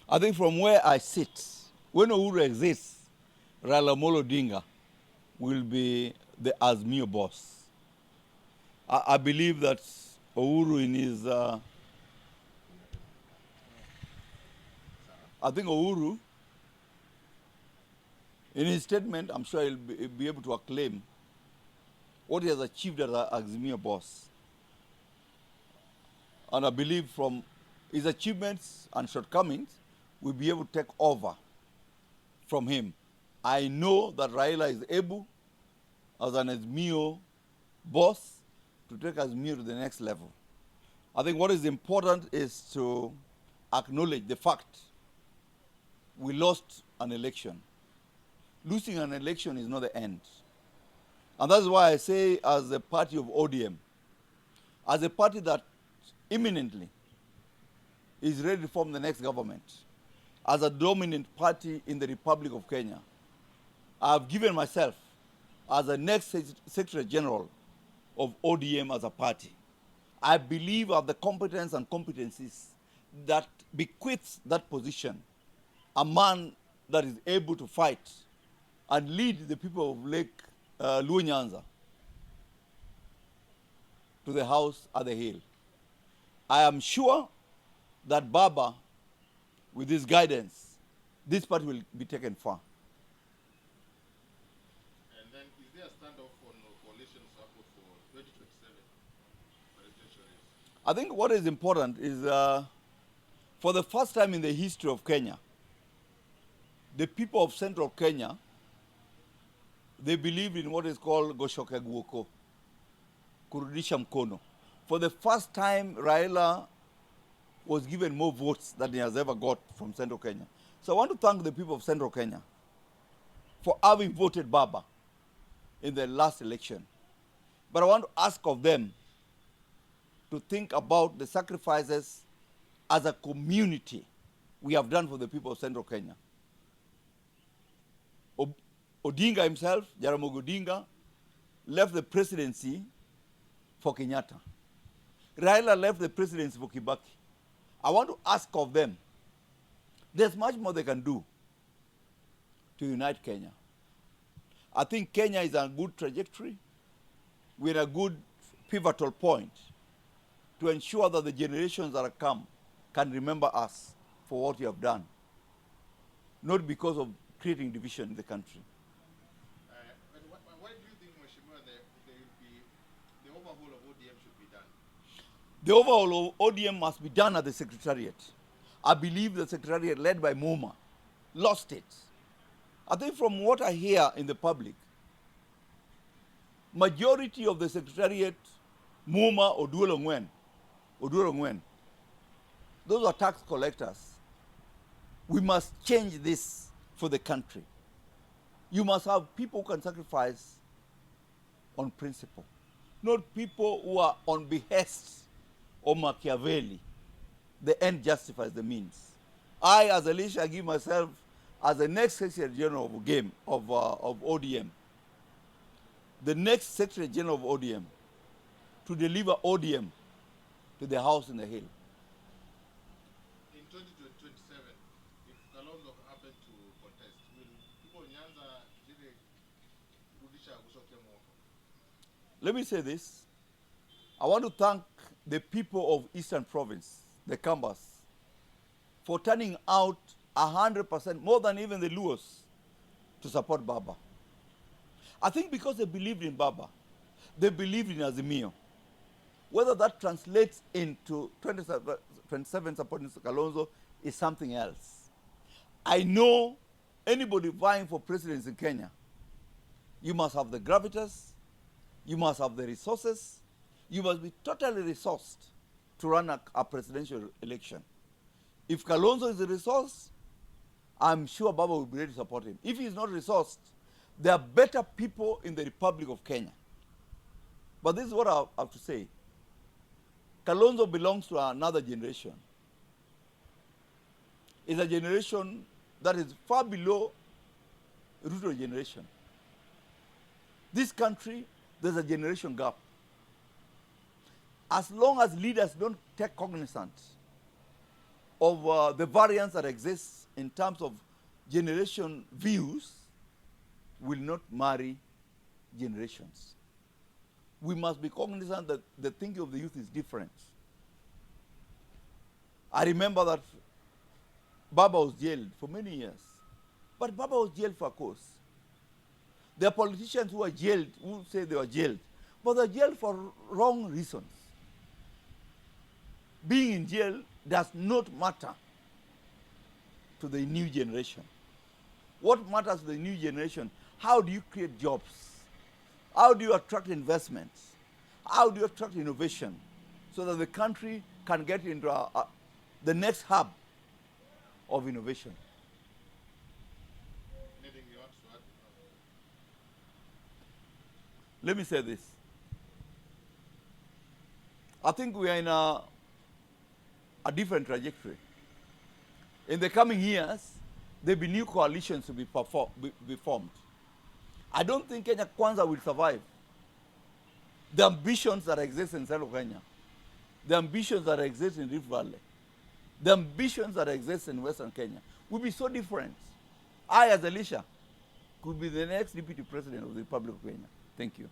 I think from where I sit, when Uhuru exists, Raila Odhiambo will be the Azimio boss. I believe that Uhuru in his, I think Uhuru in his statement, I'm sure he'll be able to acclaim what he has achieved as an Azimio boss. And I believe from his achievements and shortcomings, we'll be able to take over from him. I know that Raila is able, as an Azimio boss, to take Azimio to the next level. I think what is important is to acknowledge the fact we lost an election. Losing an election is not the end. And that's why I say, as a party of ODM, as a party that imminently is ready to form the next government, as a dominant party in the Republic of Kenya, I have given myself as the next Secretary General of ODM as a party. I believe I have the competence and competencies that bequeaths that position a man that is able to fight and lead the people of Lake Luo Nyanza to the house at the hill. I am sure that Baba, with his guidance, this party will be taken far. And then, is there a standoff on coalition support for 2027 presidential race? I think what is important is, for the first time in the history of Kenya, the people of central Kenya, they believe in what is called Goshoke Guoko, kurudisha mkono. For the first time, Raila was given more votes than he has ever got from central Kenya. So I want to thank the people of central Kenya for having voted Baba in the last election. But I want to ask of them to think about the sacrifices as a community we have done for the people of central Kenya. Odinga himself, Jaramogi Odinga, left the presidency for Kenyatta. Raila left the presidency for Kibaki. I want to ask of them, there's much more they can do to unite Kenya. I think Kenya is on a good trajectory. We're at a good pivotal point to ensure that the generations that are come can remember us for what we have done, not because of creating division in the country. But why do you think, Mheshimiwa, the overhaul of ODM should be done? The overhaul of ODM must be done at the Secretariat. I believe the Secretariat, led by Moma, lost it. I think from what I hear in the public, majority of the Secretariat, Moma or Ngwen, those are tax collectors. We must change this for the country. You must have people who can sacrifice on principle, not people who are on behest or Machiavelli. The end justifies the means. I, as Elisha, give myself as the next Secretary General of ODM, the next Secretary General of ODM, to deliver ODM to the house in the hill. In 2027, if Kalonzo happen to contest, will people in Nyanza really rudisha Gushoke Mwoko? Let me say this. I want to thank the people of Eastern Province, the Kambas, for turning out 100%, more than even the Luos, to support Baba. I think because they believed in Baba, they believed in Azimio. Whether that translates into 27 supporting Kalonzo is something else. I know anybody vying for presidency in Kenya, you must have the gravitas, you must have the resources, you must be totally resourced to run a presidential election. If Kalonzo is a resource, I'm sure Baba will be ready to support him. If he's not resourced, there are better people in the Republic of Kenya. But this is what I have to say. Kalonzo belongs to another generation. It's a generation that is far below Ruto generation. This country, there's a generation gap. As long as leaders don't take cognizance of the variance that exists in terms of generation views will not marry generations. We must be cognizant that the thinking of the youth is different. I remember that Baba was jailed for many years. But Baba was jailed for a cause. There are politicians who are jailed, who say they were jailed, but they're jailed for wrong reasons. Being in jail does not matter to the new generation. What matters to the new generation? How do you create jobs? How do you attract investments? How do you attract innovation so that the country can get into the next hub of innovation? Anything you want to add? Let me say this. I think we are in a different trajectory. In the coming years, there will be new coalitions to be formed. I don't think Kenya Kwanza will survive. The ambitions that exist in Central Kenya, the ambitions that exist in Rift Valley, the ambitions that exist in Western Kenya will be so different. I, as Elisha, could be the next deputy president of the Republic of Kenya. Thank you.